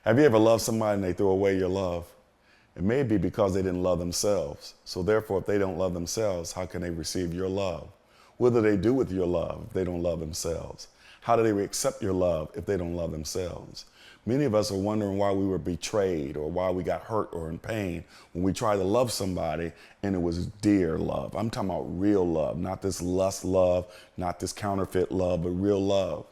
Have you ever loved somebody and they threw away your love? It may be because they didn't love themselves. So therefore, if they don't love themselves, how can they receive your love? What do they do with your love if they don't love themselves? How do they accept your love if they don't love themselves? Many of us are wondering why we were betrayed or why we got hurt or in pain when we tried to love somebody and it was dear love. I'm talking about real love, not this lust love, not this counterfeit love, but real love.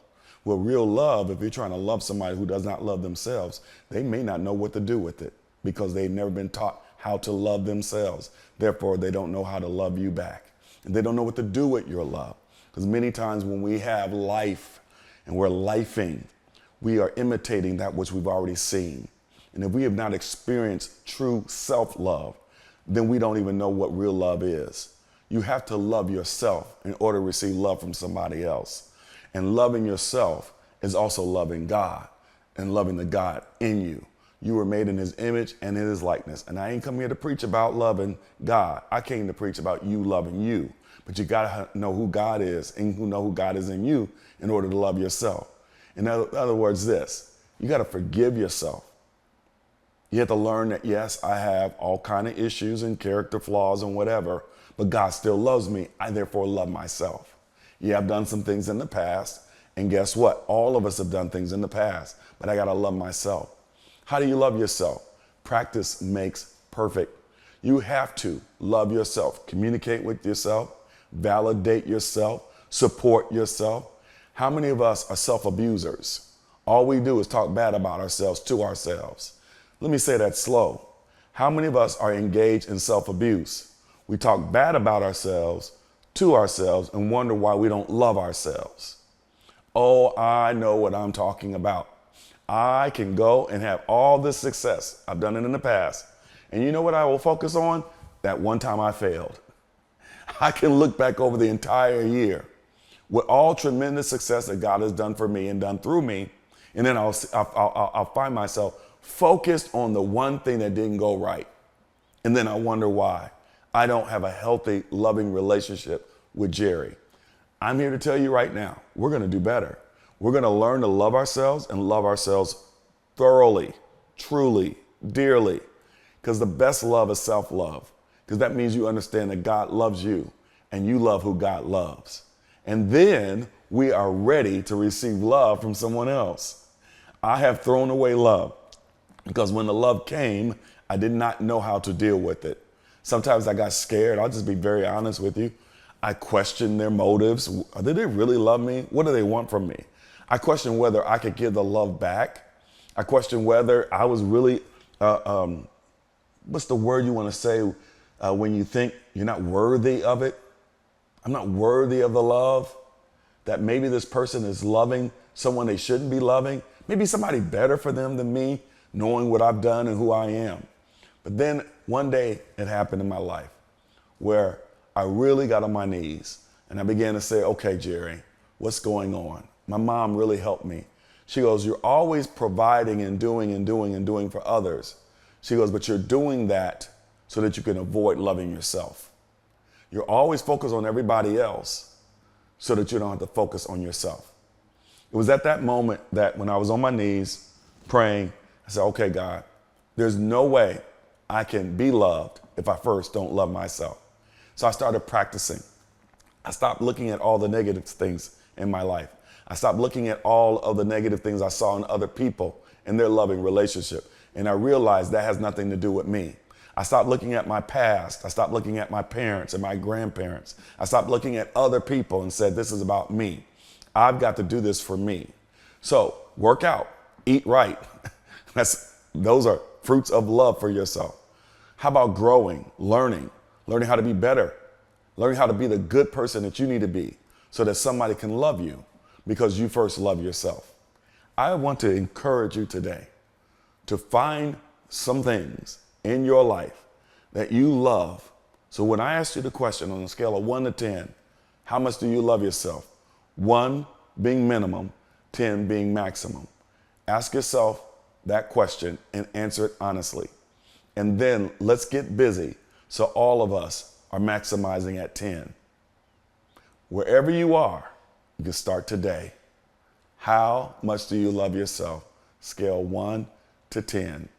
Well, real love, if you're trying to love somebody who does not love themselves, they may not know what to do with it because they've never been taught how to love themselves. Therefore, they don't know how to love you back. And they don't know what to do with your love. Because many times when we have life and we're lifing, we are imitating that which we've already seen. And if we have not experienced true self-love, then we don't even know what real love is. You have to love yourself in order to receive love from somebody else. And loving yourself is also loving God and loving the God in you. You were made in his image and in his likeness. And I ain't come here to preach about loving God. I came to preach about you loving you. But you got to know who God is and know who God is in you in order to love yourself. In other words, you got to forgive yourself. You have to learn that, yes, I have all kind of issues and character flaws and whatever, but God still loves me. I therefore love myself. Yeah, I've done some things in the past, and guess what? All of us have done things in the past, but I got to love myself. How do you love yourself? Practice makes perfect. You have to love yourself, communicate with yourself, validate yourself, support yourself. How many of us are self-abusers? All we do is talk bad about ourselves to ourselves. Let me say that slow. How many of us are engaged in self-abuse? We talk bad about ourselves to ourselves and wonder why we don't love ourselves. Oh, I know what I'm talking about. I can go and have all this success. I've done it in the past. And you know what I will focus on? That one time I failed. I can look back over the entire year with all tremendous success that God has done for me and done through me. And then I'll find myself focused on the one thing that didn't go right. And then I wonder why I don't have a healthy, loving relationship with Jerry. I'm here to tell you right now, we're going to do better. We're going to learn to love ourselves and love ourselves thoroughly, truly, dearly, because the best love is self-love, because that means you understand that God loves you and you love who God loves. And then we are ready to receive love from someone else. I have thrown away love because when the love came, I did not know how to deal with it. Sometimes I got scared. I'll just be very honest with you. I questioned their motives. Did they really love me? What do they want from me? I questioned whether I could give the love back. I questioned whether I was really, what's the word you want to say when you think you're not worthy of it? I'm not worthy of the love. That maybe this person is loving someone they shouldn't be loving. Maybe somebody better for them than me, knowing what I've done and who I am. But then one day it happened in my life where I really got on my knees and I began to say, okay, Jerry, what's going on? My mom really helped me. She goes, you're always providing and doing for others. She goes, but you're doing that so that you can avoid loving yourself. You're always focused on everybody else so that you don't have to focus on yourself. It was at that moment that when I was on my knees praying, I said, okay, God, there's no way I can be loved if I first don't love myself. So I started practicing. I stopped looking at all the negative things in my life. I stopped looking at all of the negative things I saw in other people in their loving relationship. And I realized that has nothing to do with me. I stopped looking at my past. I stopped looking at my parents and my grandparents. I stopped looking at other people and said, this is about me. I've got to do this for me. So work out, eat right. Those are fruits of love for yourself. How about growing, learning how to be better, learning how to be the good person that you need to be so that somebody can love you because you first love yourself. I want to encourage you today to find some things in your life that you love. So when I ask you the question on a scale of 1 to 10, how much do you love yourself? 1 being minimum, 10 being maximum. Ask yourself that question and answer it honestly. And then let's get busy so all of us are maximizing at 10. Wherever you are, you can start today. How much do you love yourself? Scale 1 to 10.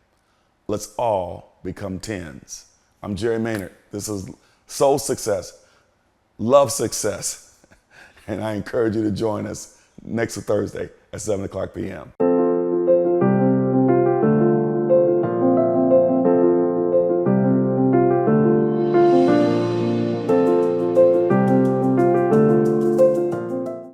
Let's all become 10s. I'm Jerry Maynard. This is Soul Success, Love Success. And I encourage you to join us next Thursday at 7 o'clock p.m.